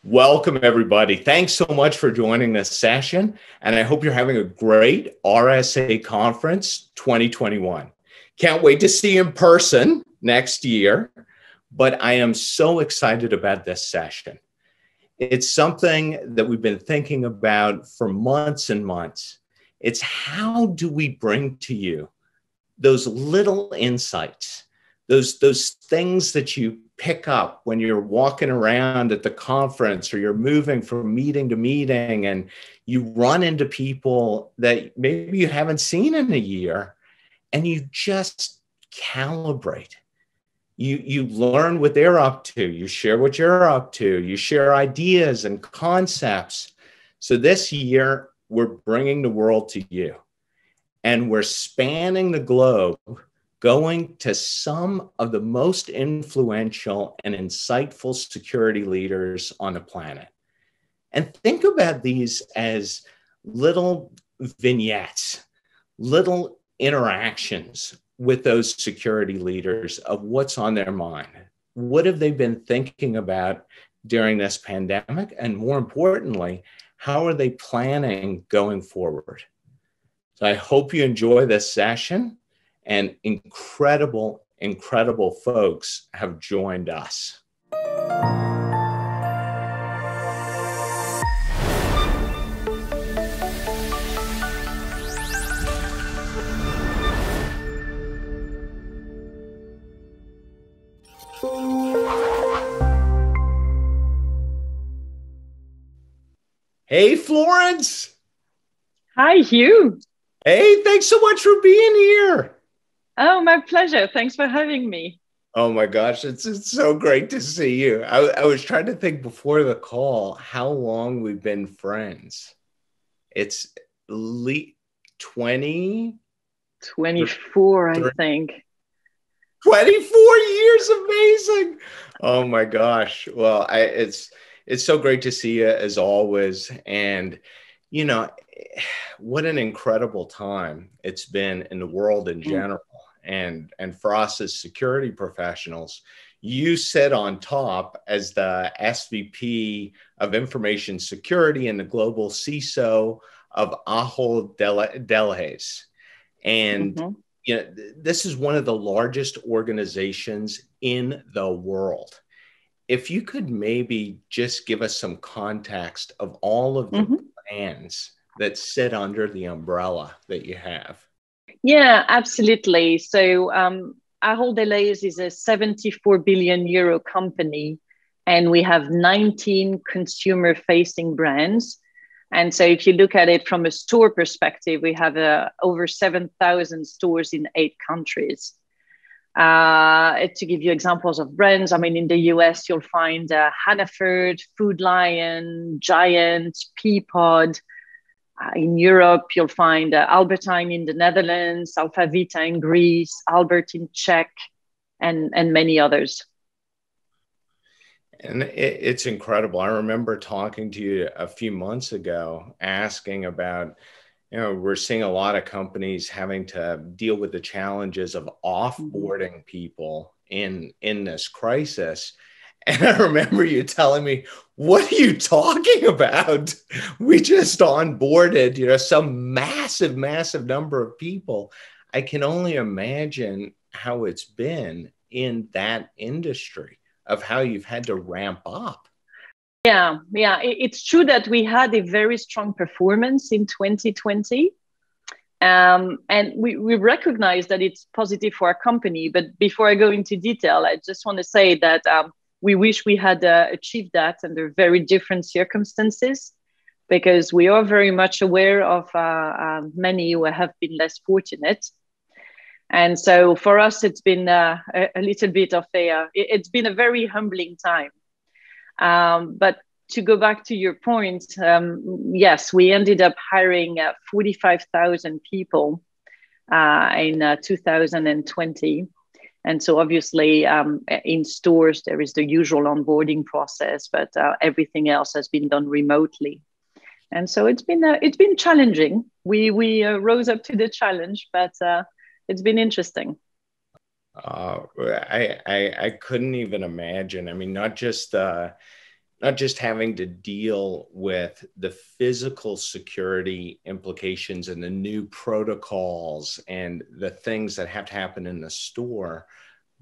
Welcome, everybody. Thanks so much for joining this session, and I hope you're having a great RSA Conference 2021. Can't wait to see you in person next year, but I am so excited about this session. It's something that we've been thinking about for months and months. It's how do we bring to you those little insights, those things that you pick up when you're walking around at the conference or you're moving from meeting to meeting and you run into people that maybe you haven't seen in a year and you just calibrate. You learn what they're up to, you share what you're up to, you share ideas and concepts. So this year, we're bringing the world to you and we're spanning the globe, going to some of the most influential and insightful security leaders on the planet. And think about these as little vignettes, little interactions with those security leaders of what's on their mind. What have they been thinking about during this pandemic? And more importantly, how are they planning going forward? So I hope you enjoy this session. And incredible folks have joined us. Hey, Florence. Hi, Hugh. Hey, thanks so much for being here. Oh, my pleasure. Thanks for having me. Oh my gosh, it's so great to see you. I was trying to think before the call how long we've been friends. It's 20? 24, I think. 24 years, amazing. Oh my gosh. Well, it's so great to see you as always. And, you know, what an incredible time it's been in the world in general. And for us as security professionals, you sit on top as the SVP of Information Security and the global CISO of Ahold Delhaize. And you know, this is one of the largest organizations in the world. If you could maybe just give us some context of all of the plans that sit under the umbrella that you have. Yeah, absolutely. So Ahold Delhaize is a 74 billion euro company, and we have 19 consumer-facing brands. And so if you look at it from a store perspective, we have over 7,000 stores in 8 countries. To give you examples of brands, I mean, in the US, you'll find Hannaford, Food Lion, Giant, Peapod. In Europe, you'll find Albertine in the Netherlands, Alpha Vita in Greece, Albert in Czech, and many others. And it's incredible. I remember talking to you a few months ago, asking about, you know, we're seeing a lot of companies having to deal with the challenges of offboarding people in this crisis. And I remember you telling me, what are you talking about? We just onboarded, you know, some massive number of people. I can only imagine how it's been in that industry, of how you've had to ramp up. Yeah, it's true that we had a very strong performance in 2020. And we recognize that it's positive for our company. But before I go into detail, I just want to say that we wish we had achieved that under very different circumstances, because we are very much aware of many who have been less fortunate. And so for us, it's been a little bit of it's been a very humbling time. But to go back to your point, yes, we ended up hiring 45,000 people in 2020. And so obviously in stores, there is the usual onboarding process, but everything else has been done remotely. And so it's been challenging. We rose up to the challenge, but it's been interesting. I couldn't even imagine. I mean, not just not just having to deal with the physical security implications and the new protocols and the things that have to happen in the store,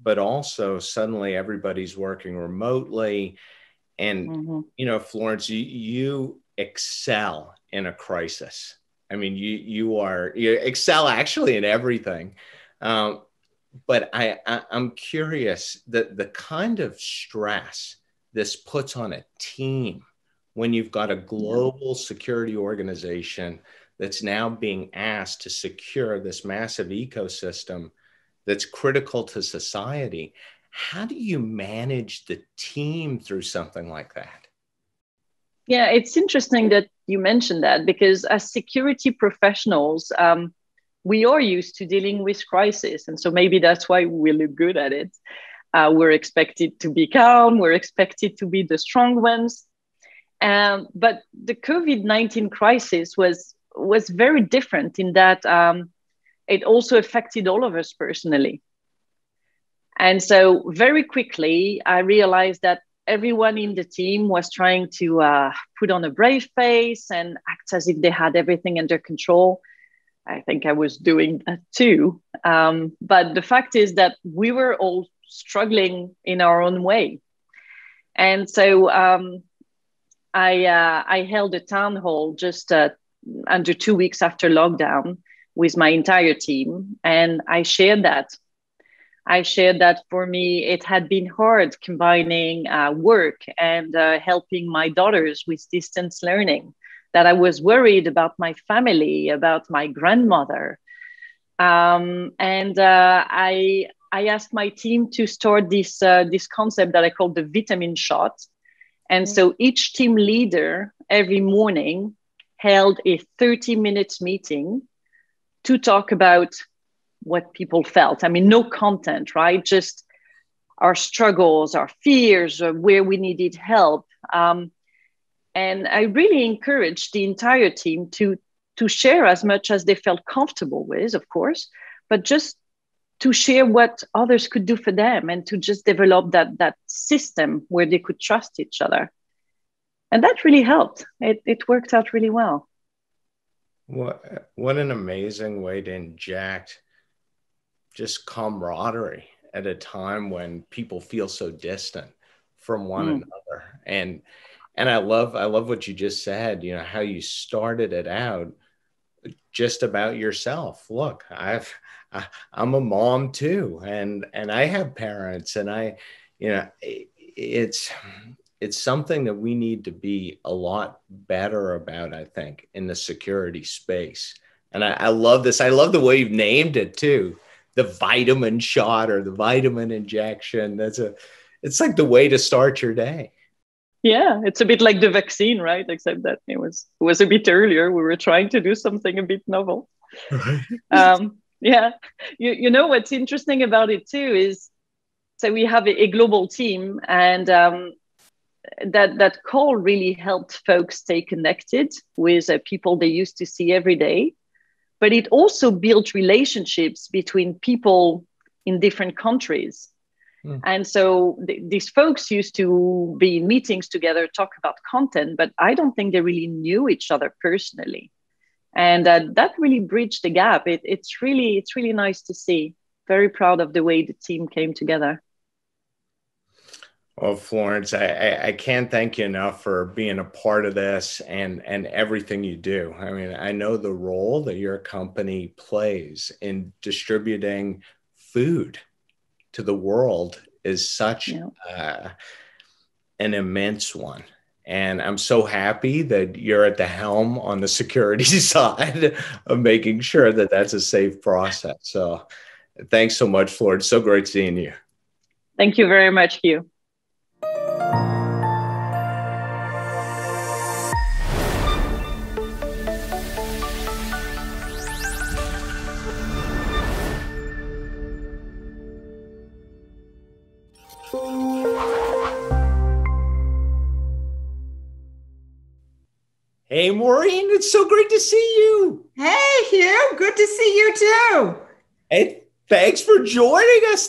but also suddenly everybody's working remotely. And, Florence, you excel in a crisis. I mean, you excel actually in everything. But I'm curious that the kind of stress this puts on a team when you've got a global security organization that's now being asked to secure this massive ecosystem that's critical to society. How do you manage the team through something like that? Yeah, it's interesting that you mentioned that, because as security professionals, we are used to dealing with crisis. And so maybe that's why we look good at it. We're expected to be calm. We're expected to be the strong ones. But the COVID-19 crisis was very different in that it also affected all of us personally. And so very quickly, I realized that everyone in the team was trying to put on a brave face and act as if they had everything under control. I think I was doing that too. But the fact is that we were all struggling in our own way. And so I held a town hall just under 2 weeks after lockdown with my entire team. And I shared that. For me, it had been hard combining work and helping my daughters with distance learning, that I was worried about my family, about my grandmother. I asked my team to start this concept that I call the vitamin shot. And so each team leader every morning held a 30-minute meeting to talk about what people felt. I mean, no content, right? Just our struggles, our fears, where we needed help. And I really encouraged the entire team to share as much as they felt comfortable with, of course, but just to share what others could do for them and to just develop that system where they could trust each other. And that really helped. It worked out really well. What an amazing way to inject just camaraderie at a time when people feel so distant from one another. And I love what you just said, how you started it out just about yourself. Look, I'm a mom too, and I have parents, and it's something that we need to be a lot better about, I think, in the security space. And I love this. I love the way you've named it too. The vitamin shot or the vitamin injection. It's like the way to start your day. Yeah, it's a bit like the vaccine, right? Except that it was a bit earlier. We were trying to do something a bit novel. Yeah, you know what's interesting about it too is, so we have a global team, and that call really helped folks stay connected with people they used to see every day. But it also built relationships between people in different countries. And so these folks used to be in meetings together, talk about content, but I don't think they really knew each other personally. And that really bridged the gap. It's really nice to see. Very proud of the way the team came together. Well, Florence, I can't thank you enough for being a part of this and everything you do. I mean, I know the role that your company plays in distributing food to the world is such an immense one. And I'm so happy that you're at the helm on the security side of making sure that that's a safe process. So thanks so much, Florence. So great seeing you. Thank you very much, Hugh. Hey, Maureen, it's so great to see you. Hey, Hugh, good to see you too. Hey, thanks for joining us.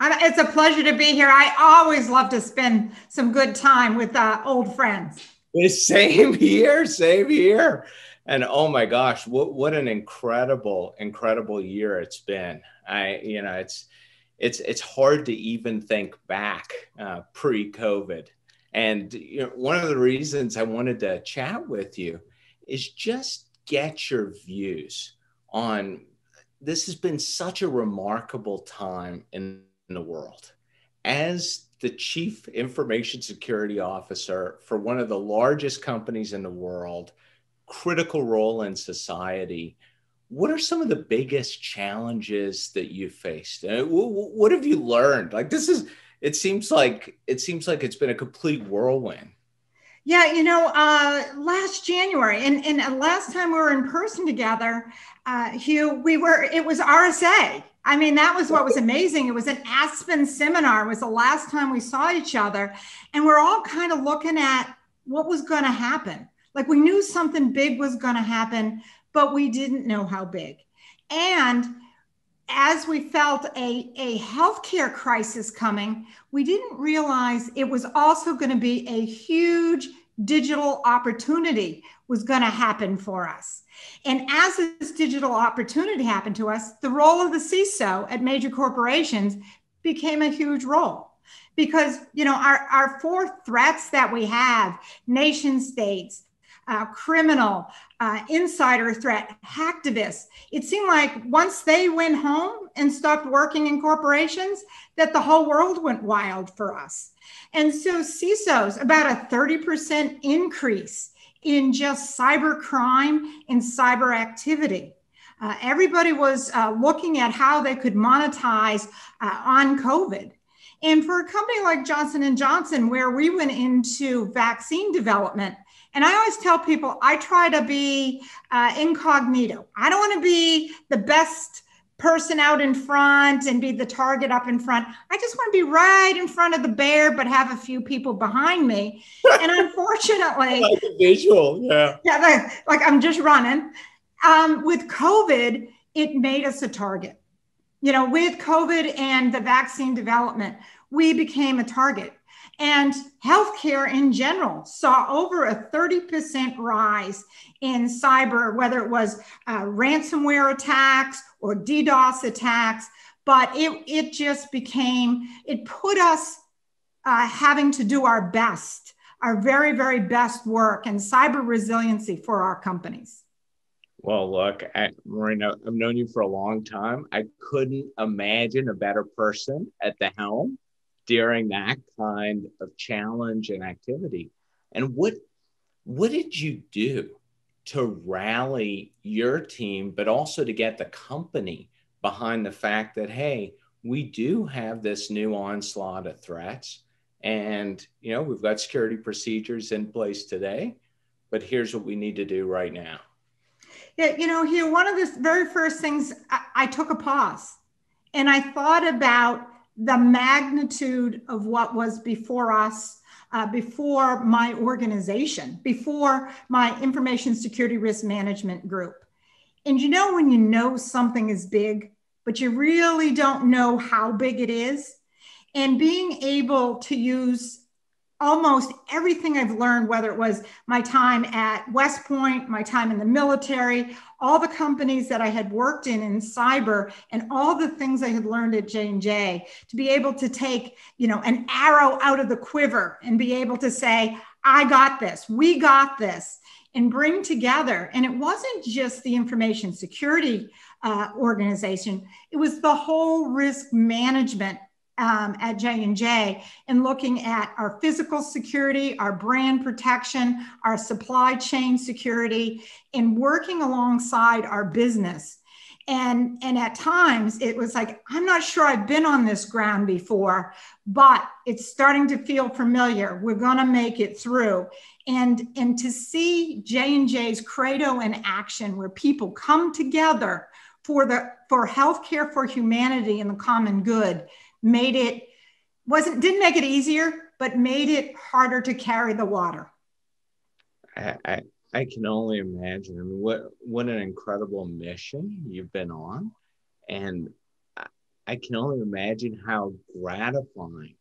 It's a pleasure to be here. I always love to spend some good time with old friends. Same here, same here. And oh my gosh, what an incredible year it's been. It's hard to even think back pre-COVID. And one of the reasons I wanted to chat with you is just get your views on this. Has been such a remarkable time in the world. As the Chief Information Security Officer for one of the largest companies in the world, critical role in society, what are some of the biggest challenges that you faced? What have you learned? Like it seems like it's been a complete whirlwind. Yeah, last January and last time we were in person together, Hugh, it was RSA. I mean, that was what was amazing. It was an Aspen seminar. It was the last time we saw each other. And we're all kind of looking at what was going to happen. Like we knew something big was going to happen, but we didn't know how big. And as we felt a healthcare crisis coming, we didn't realize it was also going to be a huge digital opportunity was going to happen for us. And as this digital opportunity happened to us, the role of the CISO at major corporations became a huge role. Because, our four threats that we have, nation states, criminal, insider threat, hacktivists. It seemed like once they went home and stopped working in corporations, that the whole world went wild for us. And so CISOs, about a 30% increase in just cyber crime and cyber activity. Everybody was looking at how they could monetize on COVID. And for a company like Johnson & Johnson, where we went into vaccine development, and I always tell people, I try to be incognito. I don't want to be the best person out in front and be the target up in front. I just want to be right in front of the bear, but have a few people behind me. And unfortunately, like a visual, yeah, like I'm just running. With COVID, it made us a target. With COVID and the vaccine development, we became a target. And healthcare in general saw over a 30% rise in cyber, whether it was ransomware attacks or DDoS attacks. But it just became, it put us having to do our best, our very, very best work in cyber resiliency for our companies. Well, look, Marina, I've known you for a long time. I couldn't imagine a better person at the helm during that kind of challenge and activity. And what did you do to rally your team, but also to get the company behind the fact that, hey, we do have this new onslaught of threats, and we've got security procedures in place today, but here's what we need to do right now. Yeah, Hugh, one of the very first things, I took a pause and I thought about the magnitude of what was before us, before my organization, before my information security risk management group. And when you know something is big, but you really don't know how big it is, and being able to use almost everything I've learned, whether it was my time at West Point, my time in the military, all the companies that I had worked in cyber, and all the things I had learned at J&J, to be able to take, an arrow out of the quiver and be able to say, I got this, we got this, and bring together. And it wasn't just the information security organization, it was the whole risk management at J&J, and looking at our physical security, our brand protection, our supply chain security, and working alongside our business. And at times it was like, I'm not sure I've been on this ground before, but it's starting to feel familiar. We're going to make it through. And to see J&J's credo in action, where people come together for healthcare for humanity and the common good, didn't make it easier, but made it harder to carry the water. I can only imagine. I mean, what an incredible mission you've been on. And I can only imagine how gratifying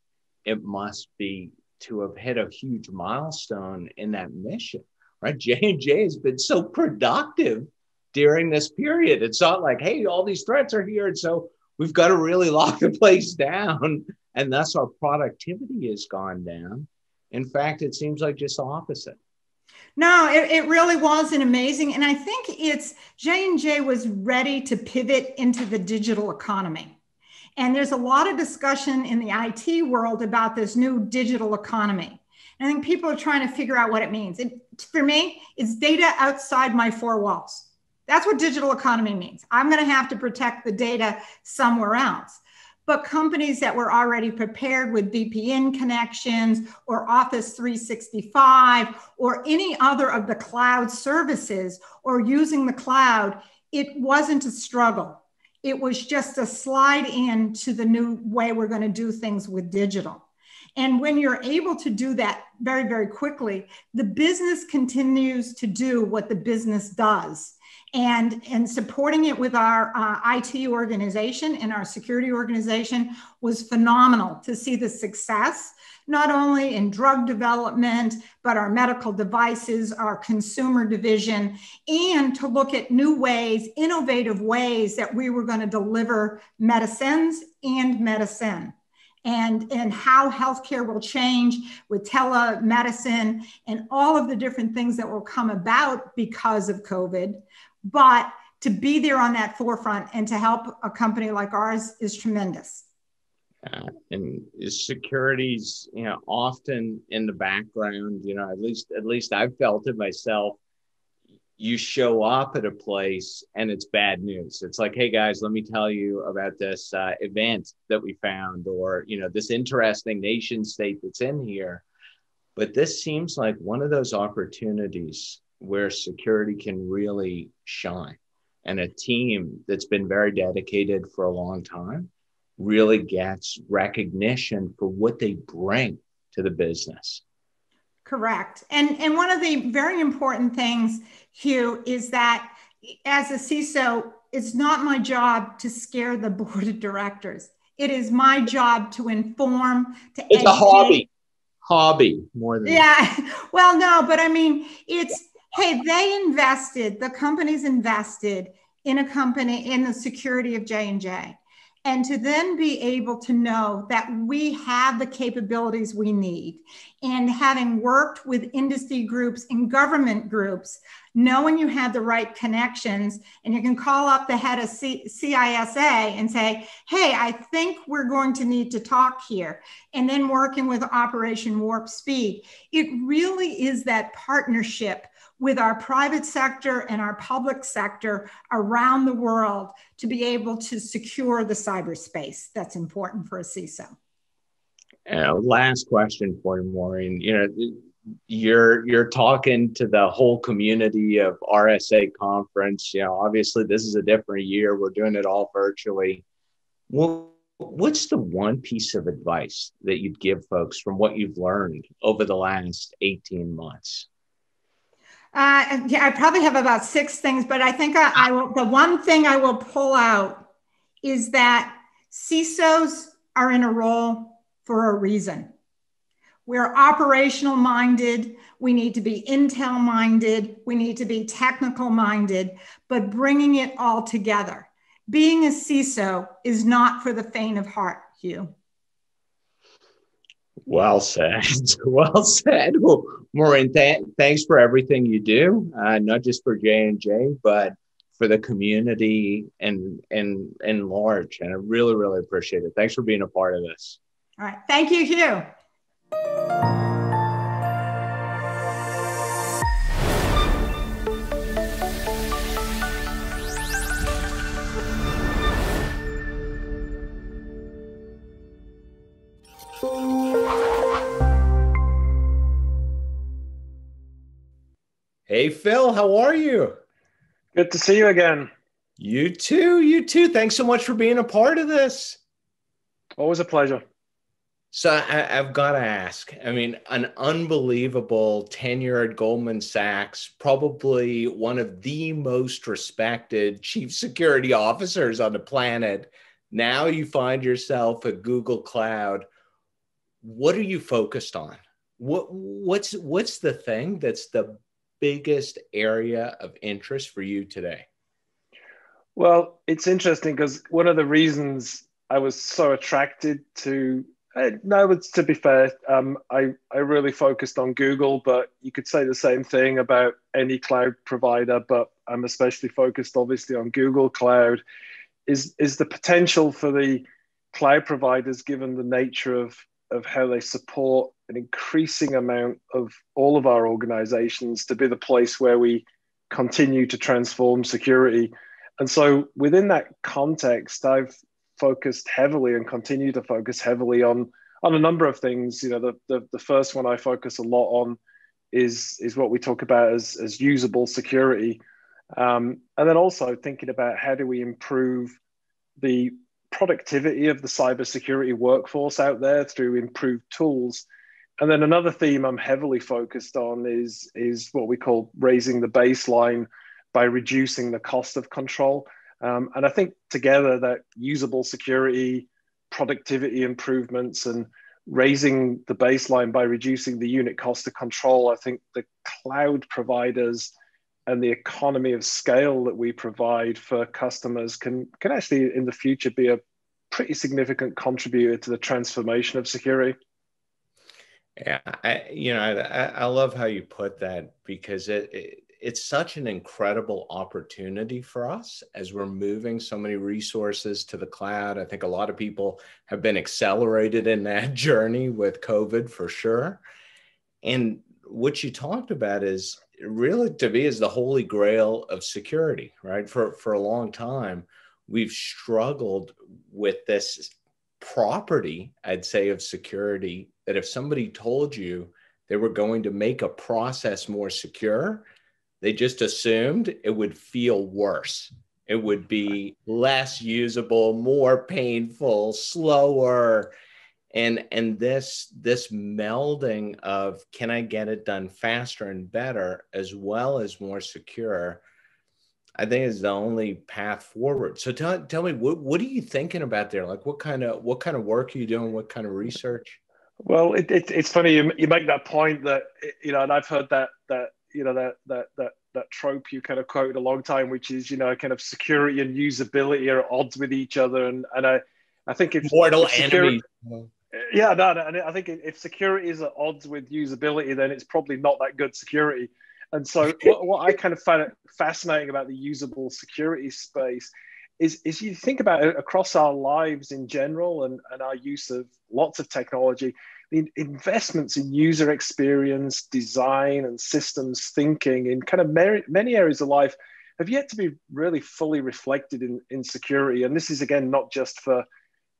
it must be to have hit a huge milestone in that mission, right? J&J has been so productive during this period. It's not like, hey, all these threats are here, and so we've got to really lock the place down, and thus our productivity has gone down. In fact, it seems like just the opposite. No, it really was an amazing, and I think it's J&J was ready to pivot into the digital economy. And there's a lot of discussion in the IT world about this new digital economy. And I think people are trying to figure out what it means. For me, it's data outside my four walls. That's what digital economy means. I'm going to have to protect the data somewhere else. But companies that were already prepared with VPN connections or Office 365 or any other of the cloud services or using the cloud, it wasn't a struggle. It was just a slide into the new way we're going to do things with digital. And when you're able to do that very, very quickly, the business continues to do what the business does. And supporting it with our IT organization and our security organization was phenomenal to see the success, not only in drug development, but our medical devices, our consumer division, and to look at new ways, innovative ways that we were going to deliver medicines and medicine. And how healthcare will change with telemedicine and all of the different things that will come about because of COVID. But to be there on that forefront and to help a company like ours is tremendous. And security's, often in the background, at least I've felt it myself. You show up at a place and it's bad news. It's like, hey guys, let me tell you about this event that we found, or, this interesting nation state that's in here. But this seems like one of those opportunities where security can really shine. And a team that's been very dedicated for a long time really gets recognition for what they bring to the business. Correct. And one of the very important things, Hugh, is that as a CISO, it's not my job to scare the board of directors. It is my job to inform, to It's educate. a hobby more than. Yeah. Well, no, but I mean, hey, the company's invested in a company, in the security of J&J. And to then be able to know that we have the capabilities we need, and having worked with industry groups and government groups, knowing you have the right connections, and you can call up the head of CISA and say, hey, I think we're going to need to talk here. And then working with Operation Warp Speed, it really is that partnership with our private sector and our public sector around the world to be able to secure the cyberspace that's important for a CISO. Last question for you, Maureen. You're talking to the whole community of RSA conference. Obviously this is a different year. We're doing it all virtually. Well, what's the one piece of advice that you'd give folks from what you've learned over the last 18 months? I probably have about 6 things, but I think I will. The one thing I will pull out is that CISOs are in a role for a reason. We're operational minded. We need to be intel minded. We need to be technical minded, but bringing it all together. Being a CISO is not for the faint of heart, Hugh. Well said. Well said. Well, Maureen, thanks for everything you do, not just for J&J, but for the community and large. And I really, really appreciate it. Thanks for being a part of this. All right. Thank you, Hugh. Hey, Phil, how are you? Good to see you again. You too. You too. Thanks so much for being a part of this. Always a pleasure. So I've got to ask, an unbelievable tenure at Goldman Sachs, probably one of the most respected chief security officers on the planet. Now you find yourself at Google Cloud. What are you focused on? What's the thing that's the biggest area of interest for you today? Well, it's interesting because one of the reasons I was so attracted to, no, it's, to be fair, I really focused on Google, but you could say the same thing about any cloud provider, but I'm especially focused obviously on Google Cloud, is the potential for the cloud providers, given the nature of how they support an increasing amount of all of our organizations, to be the place where we continue to transform security. And so within that context, I've focused heavily and continue to focus heavily on a number of things. You know, the first one I focus a lot on is what we talk about as usable security. And then also thinking about how do we improve the productivity of the cybersecurity workforce out there through improved tools. And then another theme I'm heavily focused on is what we call raising the baseline by reducing the cost of control. And I think together that usable security, productivity improvements, and raising the baseline by reducing the unit cost of control, I think the cloud providers and the economy of scale that we provide for customers can actually in the future be a pretty significant contributor to the transformation of security. Yeah, I love how you put that, because it's such an incredible opportunity for us as we're moving so many resources to the cloud. I think a lot of people have been accelerated in that journey with COVID for sure. And what you talked about is really, to me, is the holy grail of security, right? For a long time, we've struggled with this property, I'd say, of security, that if somebody told you they were going to make a process more secure, they just assumed it would feel worse. It would be less usable, more painful, slower. And this melding of, can I get it done faster and better as well as more secure, I think is the only path forward. So tell me, what are you thinking about there? Like, what kind of work are you doing? What kind of research? Well, it's funny you make that point that, you know, and I've heard that trope you kind of quoted a long time, which is, you know, kind of security and usability are at odds with each other, and I think if mortal enemies. Yeah, no, and I think if security is at odds with usability, then it's probably not that good security. And so what I kind of find it fascinating about the usable security space is you think about it across our lives in general and our use of lots of technology, the investments in user experience, design, and systems thinking in kind of many areas of life have yet to be really fully reflected in security. And this is, again, not just for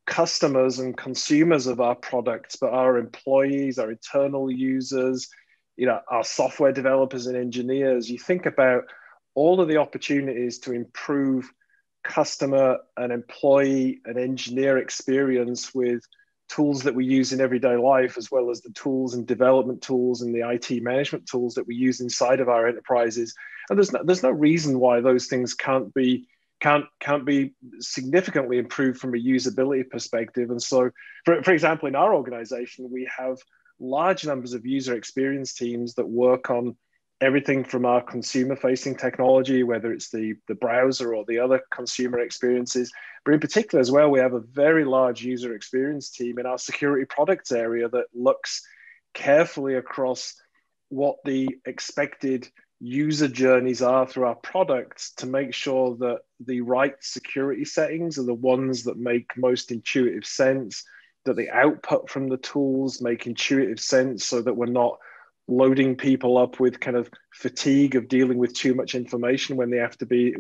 customers and consumers of our products, but our employees, our internal users, you know, our software developers and engineers. You think about all of the opportunities to improve customer and employee and engineer experience with tools that we use in everyday life, as well as the tools and development tools and the IT management tools that we use inside of our enterprises. And there's no reason why those things can't be significantly improved from a usability perspective. And so, for example, in our organization, we have large numbers of user experience teams that work on everything from our consumer-facing technology, whether it's the browser or the other consumer experiences. But in particular as well, we have a very large user experience team in our security products area that looks carefully across what the expected user journeys are through our products to make sure that the right security settings are the ones that make most intuitive sense, that the output from the tools make intuitive sense, so that we're not loading people up with kind of fatigue of dealing with too much information when they have to be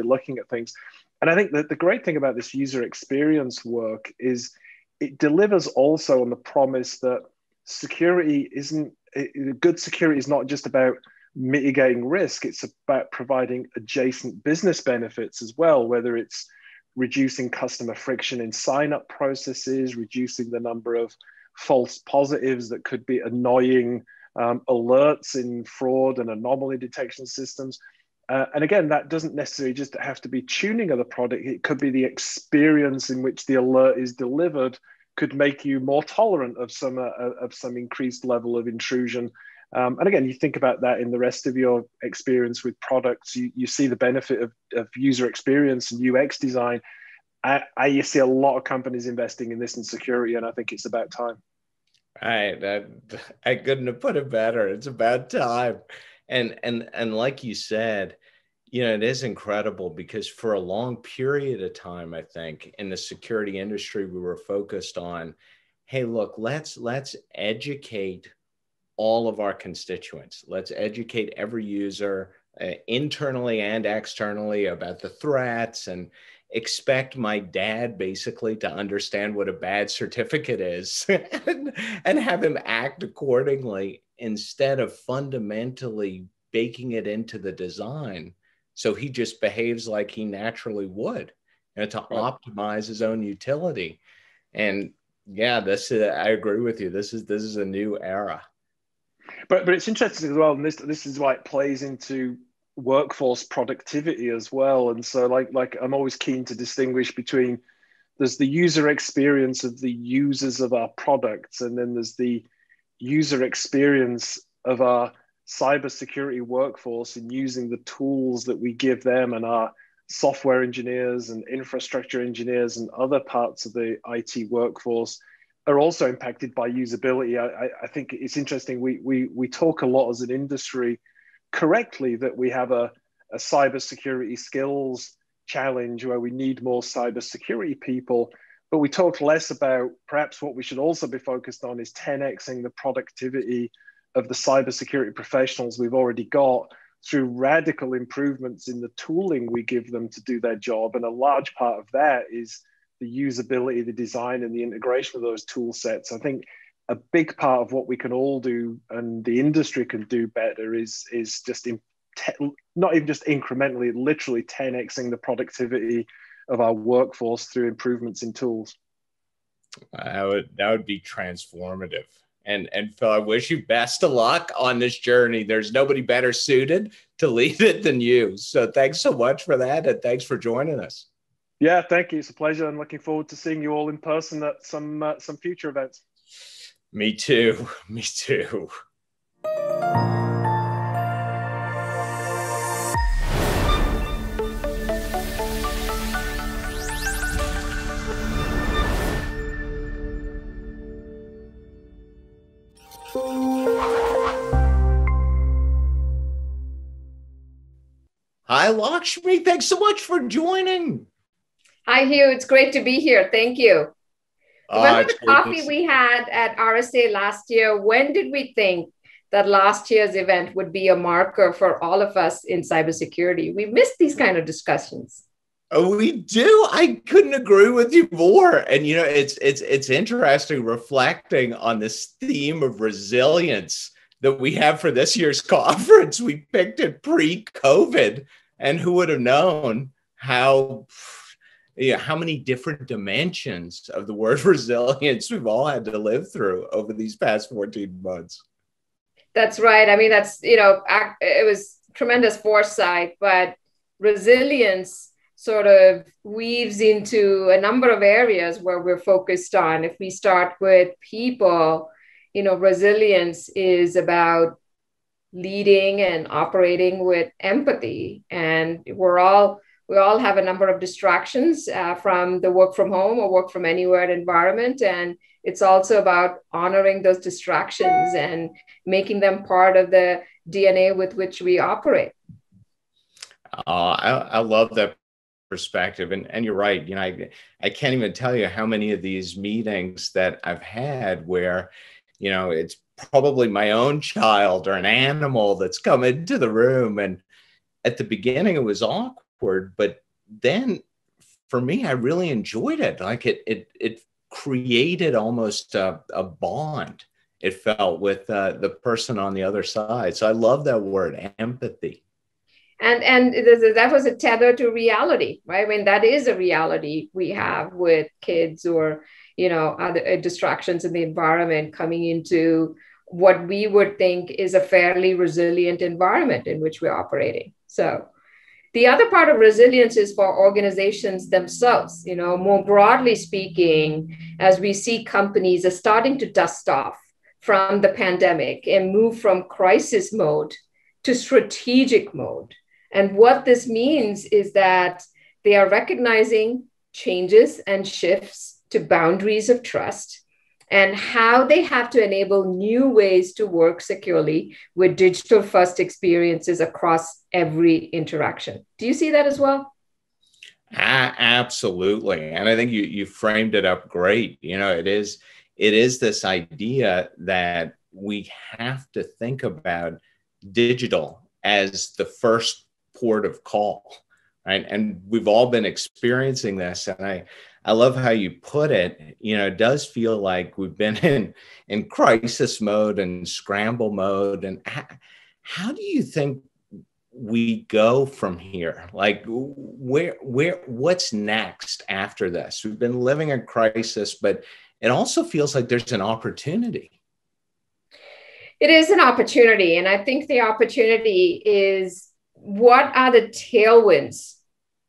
looking at things. And I think that the great thing about this user experience work is it delivers also on the promise that good security is not just about mitigating risk, it's about providing adjacent business benefits as well, whether it's reducing customer friction in sign-up processes, reducing the number of false positives that could be annoying alerts in fraud and anomaly detection systems. And again, that doesn't necessarily just have to be tuning of the product. It could be the experience in which the alert is delivered could make you more tolerant of some increased level of intrusion. And again, you think about that in the rest of your experience with products. You see the benefit of user experience and UX design. You see a lot of companies investing in this in security, and I think it's about time. I couldn't have put it better. It's about time. And like you said, it is incredible because for a long period of time, I think in the security industry, we were focused on, hey, look, let's educate all of our constituents. Let's educate every user internally and externally about the threats and expect my dad basically to understand what a bad certificate is and have him act accordingly instead of fundamentally baking it into the design so he just behaves like he naturally would, to optimize his own utility. And yeah, I agree with you. This is a new era. But it's interesting as well, and this is why it plays into workforce productivity as well. And so like I'm always keen to distinguish between there's the user experience of the users of our products, and then there's the user experience of our cybersecurity workforce in using the tools that we give them, and our software engineers and infrastructure engineers and other parts of the IT workforce are also impacted by usability. I think it's interesting. We talk a lot as an industry correctly that we have a cybersecurity skills challenge where we need more cybersecurity people, but we talk less about perhaps what we should also be focused on is 10xing the productivity of the cybersecurity professionals we've already got through radical improvements in the tooling we give them to do their job. And a large part of that is the usability, the design, and the integration of those tool sets. I think a big part of what we can all do and the industry can do better is just not even just incrementally, literally 10xing the productivity of our workforce through improvements in tools. That would be transformative. And Phil, I wish you best of luck on this journey. There's nobody better suited to lead it than you. So thanks so much for that. And thanks for joining us. Yeah, thank you. It's a pleasure. I'm looking forward to seeing you all in person at some future events. Me too. Me too. Hi, Lakshmi. Thanks so much for joining. Hi, Hugh. It's great to be here. Thank you. Remember the coffee we had at RSA last year? When did we think that last year's event would be a marker for all of us in cybersecurity? We missed these kind of discussions. Oh, we do. I couldn't agree with you more. And it's interesting reflecting on this theme of resilience that we have for this year's conference. We picked it pre-COVID, and who would have known how many different dimensions of the word resilience we've all had to live through over these past 14 months. That's right. I mean, it was tremendous foresight, but resilience sort of weaves into a number of areas where we're focused on. If we start with people, resilience is about leading and operating with empathy. And we all have a number of distractions from the work from home or work from anywhere environment. And it's also about honoring those distractions and making them part of the DNA with which we operate. I love that perspective. And you're right. I can't even tell you how many of these meetings that I've had where, it's probably my own child or an animal that's come into the room. And at the beginning, it was awkward, but then for me, I really enjoyed it. Like it created almost a bond, it felt, with the person on the other side. So I love that word, empathy. And that was a tether to reality, right? I mean, that is a reality we have with kids or, other distractions in the environment coming into what we would think is a fairly resilient environment in which we're operating. So The other part of resilience is for organizations themselves. More broadly speaking, as we see companies are starting to dust off from the pandemic and move from crisis mode to strategic mode. And what this means is that they are recognizing changes and shifts to boundaries of trust and how they have to enable new ways to work securely with digital first experiences across every interaction. Do you see that as well? Absolutely. And I think you framed it up great. It is this idea that we have to think about digital as the first port of call, right? And we've all been experiencing this. And I love how you put it. It does feel like we've been in crisis mode and scramble mode. And how do you think we go from here? Like, what's next after this? We've been living in crisis, but it also feels like there's an opportunity. It is an opportunity. And I think the opportunity is, what are the tailwinds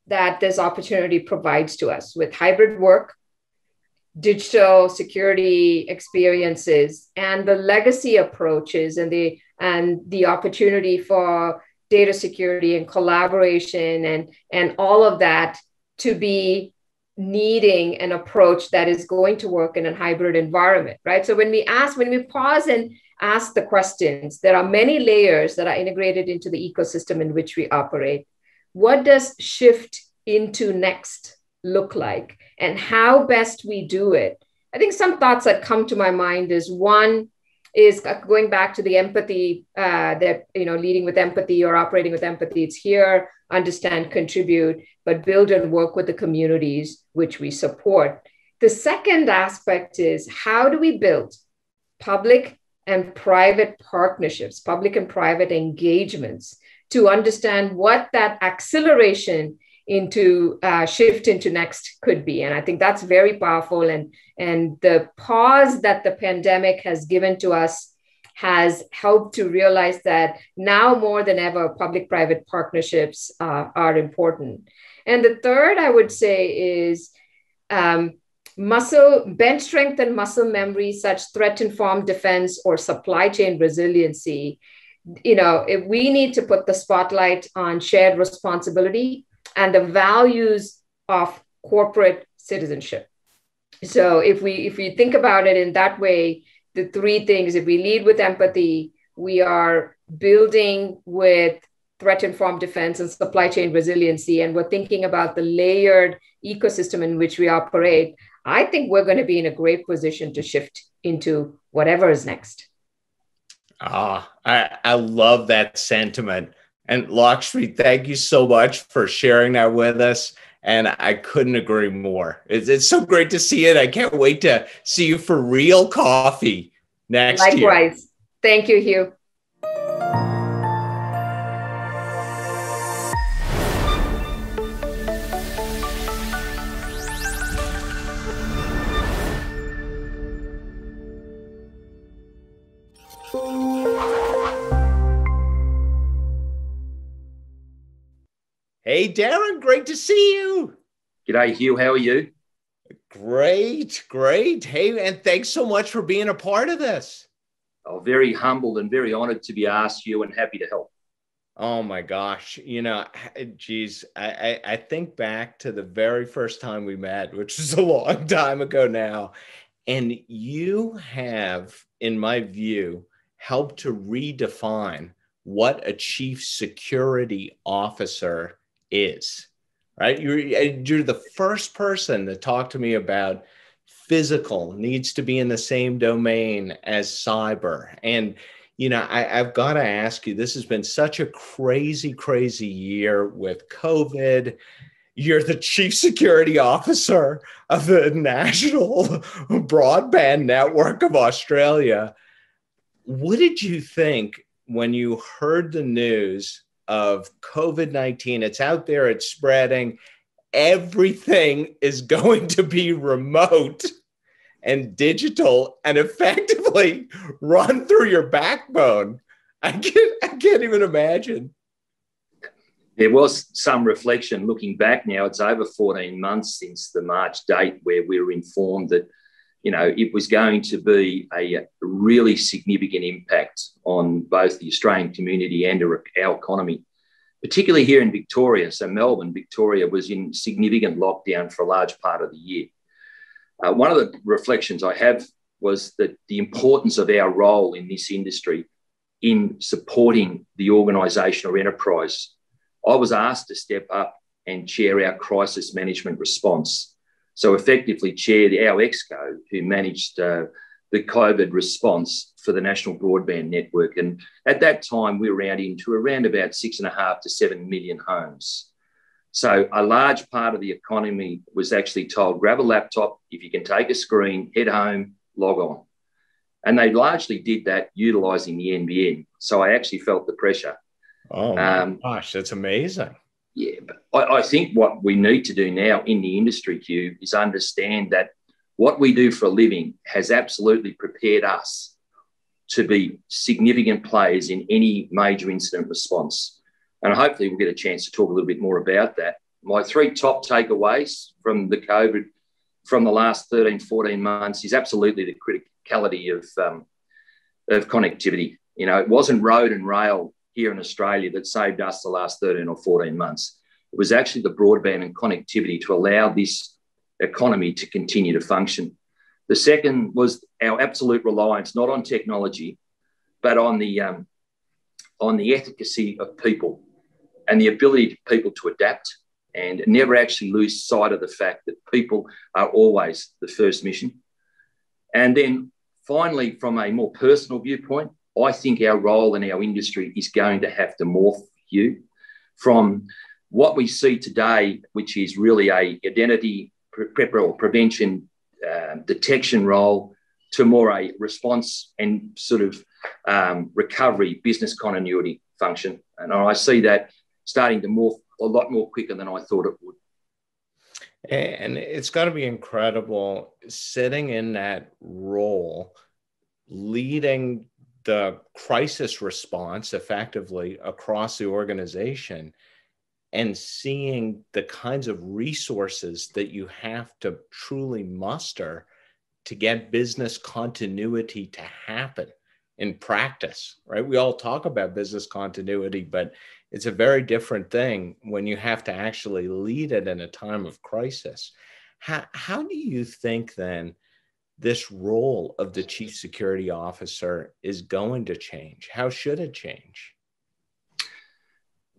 that this opportunity provides to us with hybrid work, digital security experiences, and the legacy approaches and the opportunity for data security and collaboration and all of that to be needing an approach that is going to work in a hybrid environment, right? So when we pause and ask the questions, there are many layers that are integrated into the ecosystem in which we operate. What does shift into next look like, and how best we do it? I think some thoughts that come to my mind is, one is going back to the empathy, that, leading with empathy or operating with empathy. It's hear, understand, contribute, but build and work with the communities which we support. The second aspect is, how do we build public and private partnerships, public and private engagements, to understand what that acceleration into shift into next could be? And I think that's very powerful. And the pause that the pandemic has given to us has helped to realize that now more than ever, public-private partnerships are important. And the third, I would say, is bench strength and muscle memory, such threat-informed defense or supply chain resiliency. If we need to put the spotlight on shared responsibility and the values of corporate citizenship. So if we think about it in that way, the three things: if we lead with empathy, we are building with threat-informed defense and supply chain resiliency, and we're thinking about the layered ecosystem in which we operate, I think we're going to be in a great position to shift into whatever is next. I love that sentiment. And Lakshmi, thank you so much for sharing that with us. And I couldn't agree more. It's so great to see it. I can't wait to see you for real coffee next year. Likewise. Thank you, Hugh. Hey, Darren, great to see you. G'day, Hugh. How are you? Great. Hey, and thanks so much for being a part of this. Oh, very humbled and very honored to be asked, Hugh, and happy to help. Oh my gosh. Geez, I think back to the very first time we met, which was a long time ago now. And you have, in my view, helped to redefine what a chief security officer is, right? You're the first person to talk to me about physical needs to be in the same domain as cyber. And, I've got to ask you, this has been such a crazy year with COVID. You're the chief security officer of the National Broadband Network of Australia. What did you think when you heard the news of COVID-19? It's out there, it's spreading. Everything is going to be remote and digital and effectively run through your backbone. I can't even imagine. There was some reflection looking back now. It's over 14 months since the March date where we were informed that, you know, it was going to be a really significant impact on both the Australian community and our economy, particularly here in Victoria. So Melbourne, Victoria was in significant lockdown for a large part of the year. One of the reflections I have was that the importance of our role in this industry in supporting the organisation or enterprise. I was asked to step up and chair our crisis management response. So effectively chair our ExCo, who managed the COVID response for the National Broadband Network. And at that time, we were around about 6.5 to 7 million homes. So a large part of the economy was actually told, grab a laptop, if you can take a screen, head home, log on. And they largely did that utilising the NBN. So I actually felt the pressure. Oh, my gosh, that's amazing. Yeah, but I think what we need to do now in the industry, Hugh, is understand that what we do for a living has absolutely prepared us to be significant players in any major incident response. And hopefully we'll get a chance to talk a little bit more about that. My 3 top takeaways from the COVID, from the last 13, 14 months is absolutely the criticality of connectivity. You know, it wasn't road and rail here in Australia that saved us the last 13 or 14 months. It was actually the broadband and connectivity to allow this economy to continue to function. The second was our absolute reliance, not on technology, but on the efficacy of people and the ability of people to adapt and never actually lose sight of the fact that people are always the first mission. And then finally, from a more personal viewpoint, I think our role in our industry is going to have to morph, Hugh, from what we see today, which is really a identity prevention detection role, to more a response and sort of recovery business continuity function. And I see that starting to morph a lot more quicker than I thought it would. And it's got to be incredible sitting in that role, leading the crisis response effectively across the organization and seeing the kinds of resources that you have to truly muster to get business continuity to happen in practice, right? We all talk about business continuity, but it's a very different thing when you have to actually lead it in a time of crisis. How do you think then this role of the Chief Security Officer is going to change? How should it change?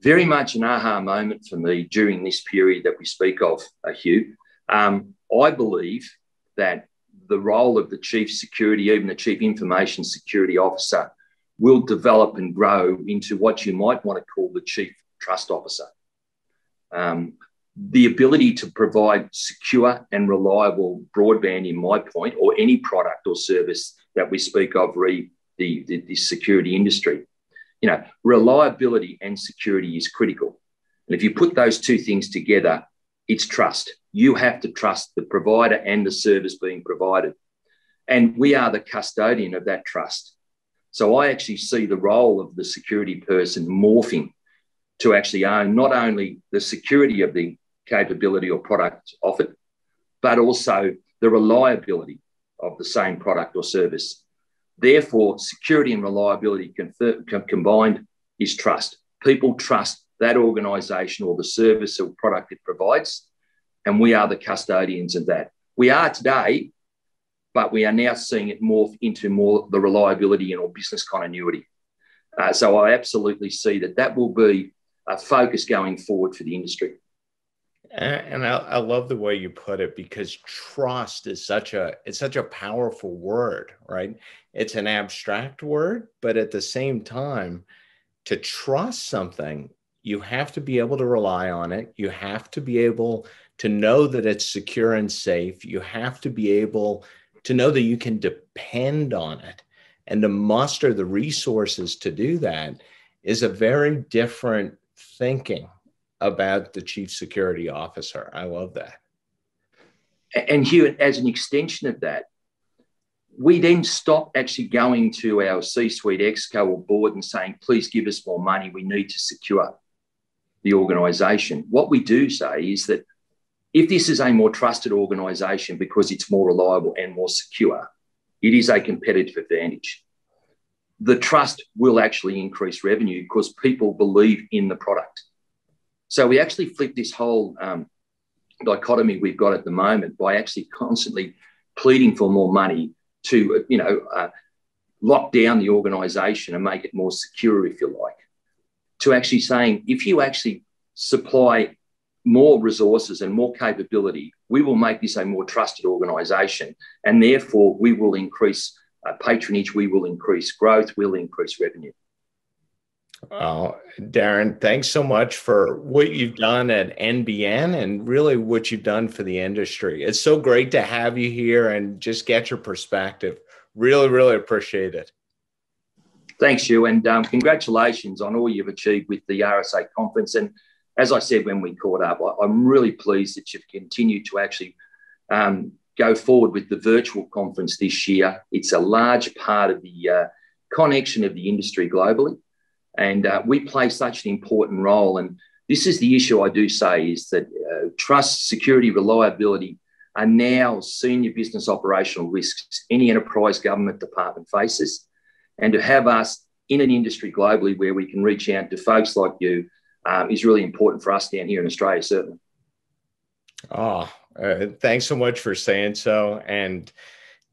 Very much an aha moment for me during this period that we speak of, Hugh. I believe that the role of the Chief Security, even the Chief Information Security Officer, will develop and grow into what you might want to call the Chief Trust Officer. The ability to provide secure and reliable broadband, in my point, or any product or service that we speak of, the security industry. You know, reliability and security is critical. And if you put those two things together, it's trust. You have to trust the provider and the service being provided. And we are the custodian of that trust. So I actually see the role of the security person morphing to actually own not only the security of the capability or product offered, but also the reliability of the same product or service. Therefore, security and reliability combined is trust. People trust that organisation or the service or product it provides, and we are the custodians of that. We are today, but we are now seeing it morph into more the reliability and or business continuity. So I absolutely see that will be a focus going forward for the industry. And I love the way you put it, because trust is such a powerful word, right? It's an abstract word, but at the same time, to trust something, you have to be able to rely on it. You have to be able to know that it's secure and safe. You have to be able to know that you can depend on it, and to muster the resources to do that is a very different thinking about the Chief Security Officer. I love that. And Hugh, as an extension of that, we then stop actually going to our C-suite ExCo or board and saying, please give us more money, we need to secure. the organisation. What we do say is that if this is a more trusted organisation because it's more reliable and more secure, it is a competitive advantage. The trust will actually increase revenue because people believe in the product. So we actually flip this whole dichotomy we've got at the moment by actually constantly pleading for more money to, lock down the organisation and make it more secure, if you like, to actually saying, if you actually supply more resources and more capability, we will make this a more trusted organisation, and therefore we will increase patronage, we will increase growth, we'll increase revenue. Darren, thanks so much for what you've done at NBN and really what you've done for the industry. It's so great to have you here and just get your perspective. Really, really appreciate it. Thanks, Hugh, and congratulations on all you've achieved with the RSA conference. And as I said when we caught up, I'm really pleased that you've continued to actually go forward with the virtual conference this year. It's a large part of the connection of the industry globally, and we play such an important role. And this is the issue I do say is that trust, security, reliability are now senior business operational risks any enterprise government department faces. And to have us in an industry globally where we can reach out to folks like you is really important for us down here in Australia, certainly. Thanks so much for saying so. And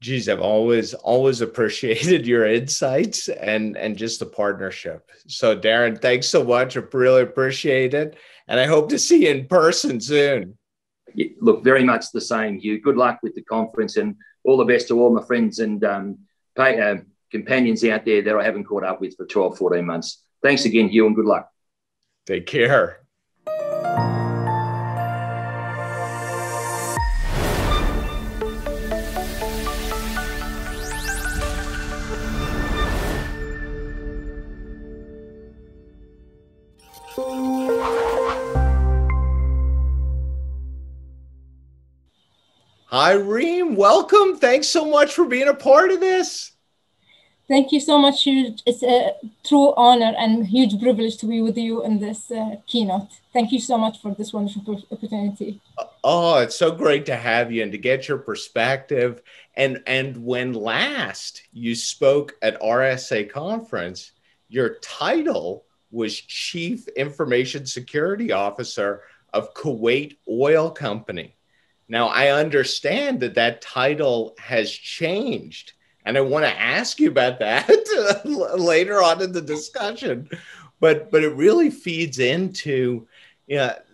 geez, I've always appreciated your insights and just the partnership. So Darren, thanks so much. I really appreciate it. And I hope to see you in person soon. Yeah, look, very much the same, Hugh. Good luck with the conference and all the best to all my friends and companions out there that I haven't caught up with for 12, 14 months. Thanks again, Hugh, and good luck. Take care. Hi, Reem. Welcome. Thanks so much for being a part of this. Thank you so much. It's a true honor and huge privilege to be with you in this keynote. Thank you so much for this wonderful opportunity. Oh, it's so great to have you and to get your perspective. And when last you spoke at RSA conference, your title was Chief Information Security Officer of Kuwait Oil Company. Now, I understand that title has changed, and I want to ask you about that later on in the discussion. But it really feeds into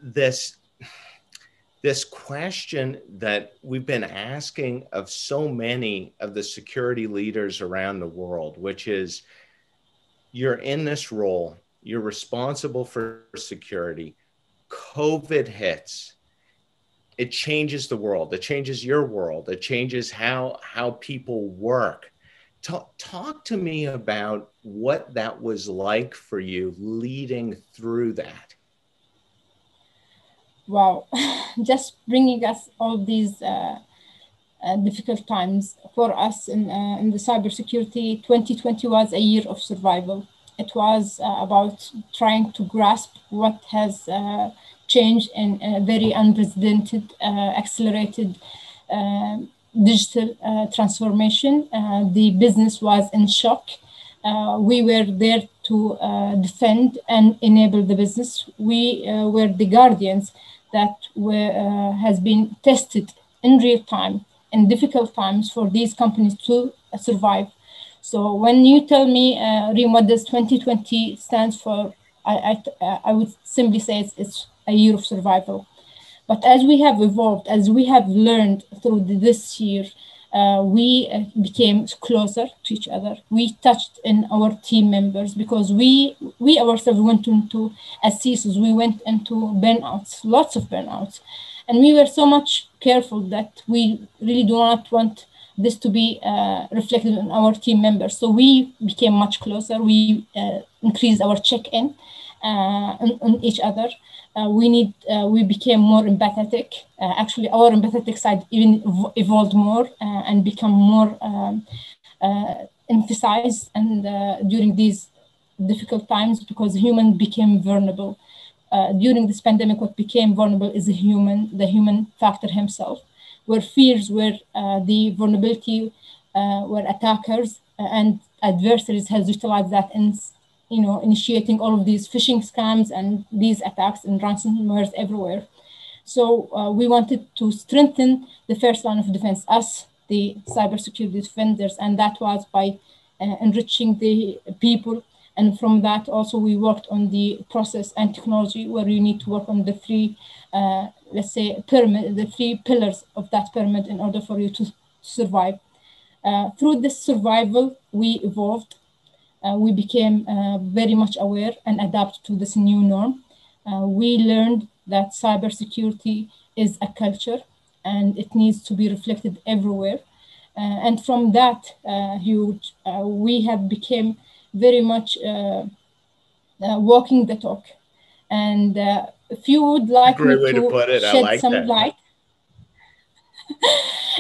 this question that we've been asking of so many of the security leaders around the world, which is, you're in this role, you're responsible for security, COVID hits. It changes the world. It changes your world. It changes how people work. Talk to me about what that was like for you leading through that. Wow, just bringing us all these difficult times for us in the cybersecurity. 2020 was a year of survival. It was about trying to grasp what has changed in a very unprecedented, accelerated digital transformation. The business was in shock. We were there to defend and enable the business. We were the guardians that has been tested in real time in difficult times for these companies to survive. So when you tell me, Reem, what does 2020 stands for, I would simply say it's a year of survival. But as we have evolved, as we have learned through this year, we became closer to each other. We touched in our team members because we ourselves went into, as CISOs, we went into burnouts, lots of burnouts. And we were so much careful that we really do not want this to be reflected in our team members. So we became much closer. We increased our check-in on each other. We became more empathetic. Actually, our empathetic side even evolved more and become more emphasized and during these difficult times because humans became vulnerable. during this pandemic, what became vulnerable is the human factor himself, where fears were the vulnerability, where attackers and adversaries has utilized that in, initiating all of these phishing scams and these attacks and ransomwares everywhere. So we wanted to strengthen the first line of defense, us, the cybersecurity defenders, and that was by enriching the people. And from that, also, we worked on the process and technology, where you need to work on the three, let's say, pyramid, the three pillars of that pyramid in order for you to survive. Through this survival, we evolved. We became very much aware and adapt to this new norm. We learned that cybersecurity is a culture and it needs to be reflected everywhere. And from that, we have become very much walking the talk. And if you would like me to shed some light,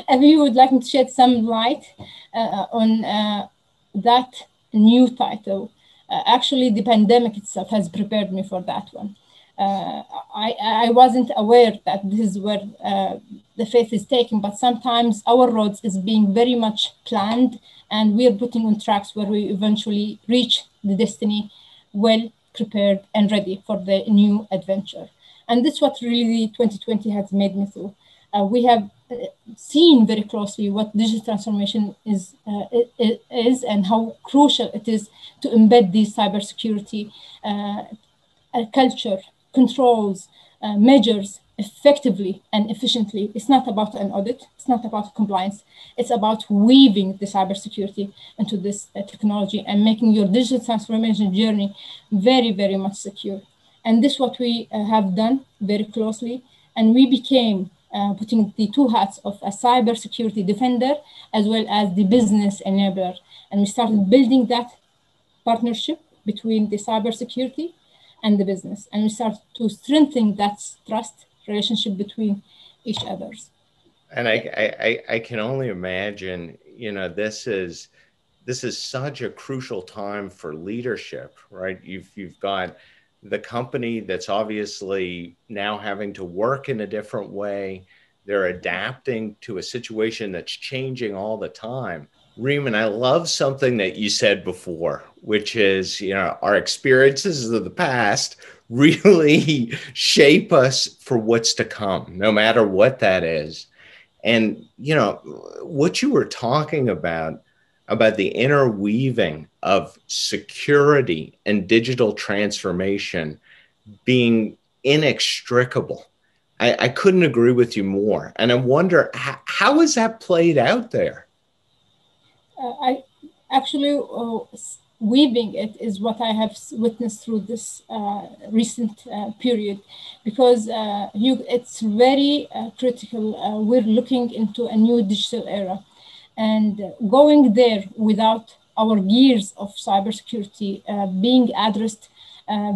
if you would like me to shed some light on that new title, actually the pandemic itself has prepared me for that one. I wasn't aware that this is where the faith is taken, but sometimes our roads is being very much planned, and we are putting on tracks where we eventually reach the destiny well prepared and ready for the new adventure. And that's what really 2020 has made me through. We have seen very closely what digital transformation is and how crucial it is to embed these cybersecurity culture, controls, measures effectively and efficiently. It's not about an audit. It's not about compliance. It's about weaving the cybersecurity into this technology and making your digital transformation journey very, very much secure. And this is what we have done very closely. And we became putting the two hats of a cybersecurity defender as well as the business enabler. And we started building that partnership between the cybersecurity and the business. And we start to strengthen that trust relationship between each others. And I can only imagine, this is such a crucial time for leadership, right? You've got the company that's obviously now having to work in a different way. They're adapting to a situation that's changing all the time. Reem, I love something that you said before, which is, our experiences of the past really shape us for what's to come, no matter what that is. And, what you were talking about the interweaving of security and digital transformation being inextricable, I couldn't agree with you more. And I wonder, how has that played out there? I actually, weaving it is what I have witnessed through this recent period, because it's very critical. We're looking into a new digital era, and going there without our gears of cybersecurity being addressed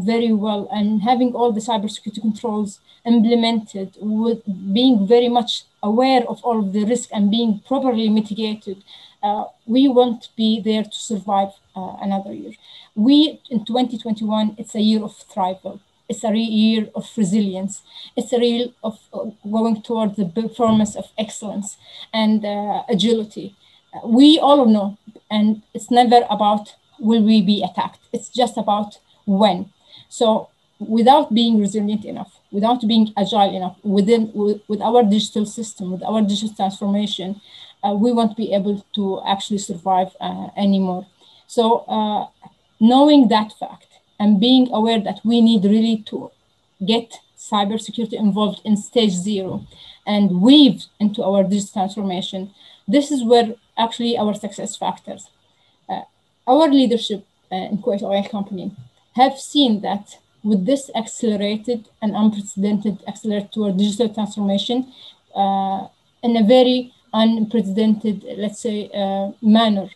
very well, and having all the cybersecurity controls implemented, with being very much aware of all of the risk and being properly mitigated, we won't be there to survive another year. In 2021, it's a year of thrival. It's a year of resilience. It's a year of going toward the performance of excellence and agility. We all know, and it's never about will we be attacked. It's just about when. So without being resilient enough, without being agile enough with our digital system, with our digital transformation, we won't be able to actually survive anymore. So knowing that fact and being aware that we need really to get cybersecurity involved in stage 0 and weave into our digital transformation, this is where actually our success factors. Our leadership in Kuwait Oil Company have seen that with this accelerated and unprecedented accelerated toward digital transformation in a very unprecedented, let's say, manner,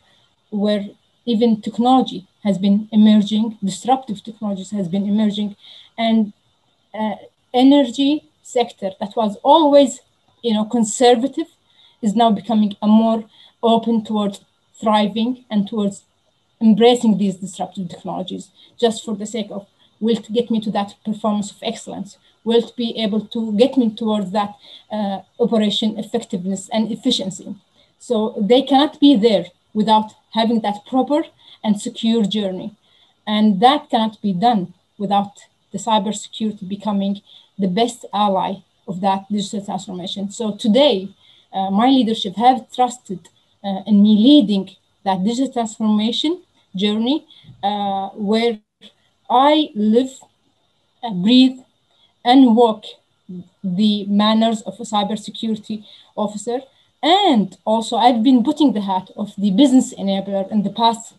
where even technology has been emerging, disruptive technologies has been emerging, and energy sector that was always, conservative is now becoming a more open towards thriving and towards embracing these disruptive technologies, just for the sake of will get me to that performance of excellence, will be able to get me towards that operation effectiveness and efficiency. So they cannot be there without having that proper and secure journey. And that cannot be done without the cybersecurity becoming the best ally of that digital transformation. So today, my leadership have trusted in me leading that digital transformation journey where I live, breathe, and walk the manners of a cybersecurity officer. And also, I've been putting the hat of the business enabler in the past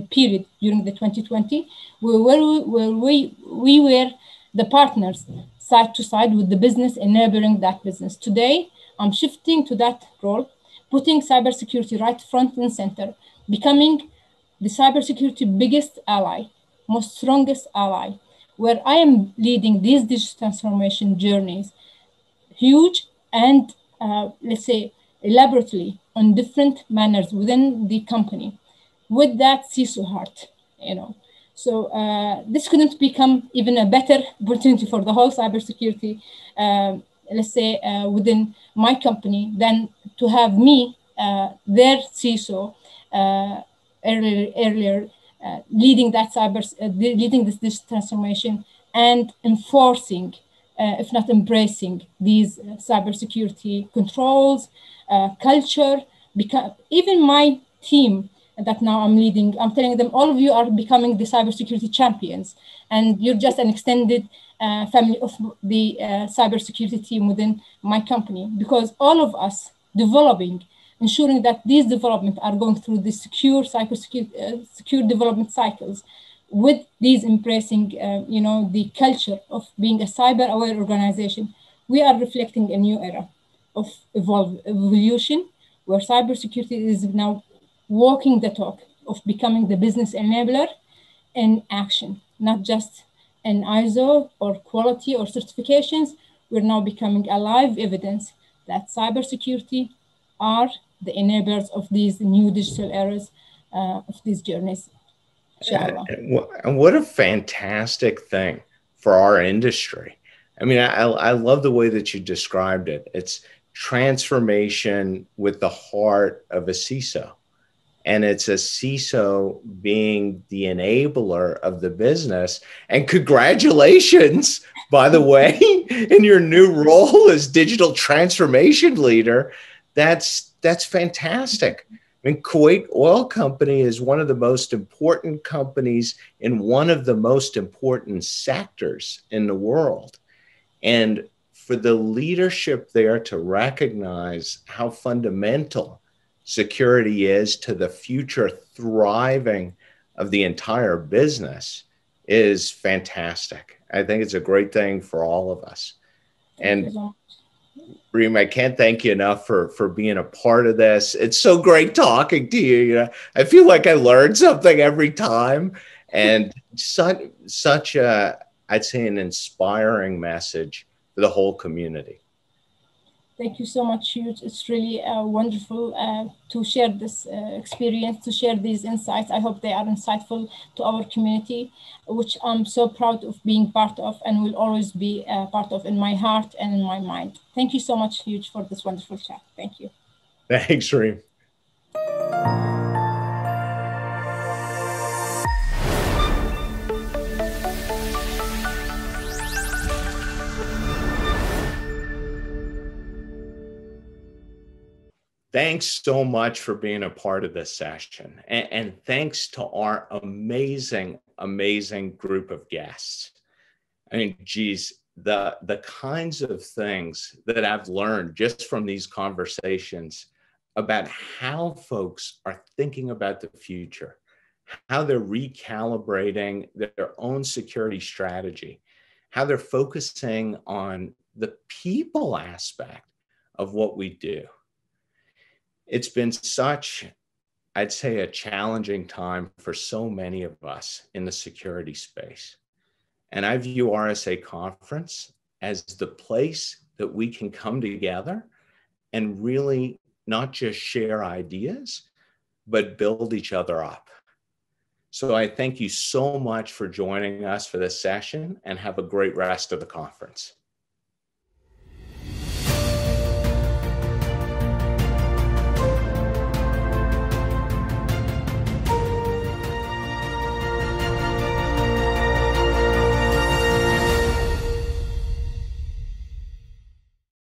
period during the 2020, where we were the partners side to side with the business, enabling that business. Today, I'm shifting to that role, putting cybersecurity right front and center, becoming the cybersecurity biggest ally, most strongest ally, where I am leading these digital transformation journeys, huge and let's say elaborately on different manners within the company, with that CISO heart, you know. So this couldn't become even a better opportunity for the whole cybersecurity, let's say within my company, than to have me, their CISO, earlier leading that leading this transformation and enforcing, if not embracing, these cybersecurity controls, culture. Because even my team that now I'm leading, I'm telling them, all of you are becoming the cybersecurity champions, and you're just an extended family of the cybersecurity team within my company, because all of us developing, ensuring that these developments are going through the secure cybersecurity, secure development cycles, with these embracing, you know, the culture of being a cyber-aware organization. We are reflecting a new era of evolution, where cybersecurity is now walking the talk of becoming the business enabler in action, not just in ISO or quality or certifications. We're now becoming a live evidence that cybersecurity are the enablers of these new digital eras, of these journeys. And what a fantastic thing for our industry. I mean, I love the way that you described it. It's transformation with the heart of a CISO. And it's a CISO being the enabler of the business. And congratulations, by the way, in your new role as digital transformation leader. That's fantastic. I mean, Kuwait Oil Company is one of the most important companies in one of the most important sectors in the world. And for the leadership there to recognize how fundamental security is to the future thriving of the entire business is fantastic. I think it's a great thing for all of us. And Reem, I can't thank you enough for being a part of this. It's so great talking to you. You know, I feel like I learn something every time, and such a, I'd say, an inspiring message for the whole community. Thank you so much, Hugh. It's really wonderful to share this experience, to share these insights. I hope they are insightful to our community, which I'm so proud of being part of and will always be part of in my heart and in my mind. Thank you so much, Hugh, for this wonderful chat. Thank you. Thanks, Reem. Thanks so much for being a part of this session. And thanks to our amazing, amazing group of guests. I mean, geez, the kinds of things that I've learned just from these conversations about how folks are thinking about the future, how they're recalibrating their own security strategy, how they're focusing on the people aspect of what we do. It's been such, I'd say, a challenging time for so many of us in the security space. And I view RSA Conference as the place that we can come together and really not just share ideas, but build each other up. So I thank you so much for joining us for this session, and have a great rest of the conference.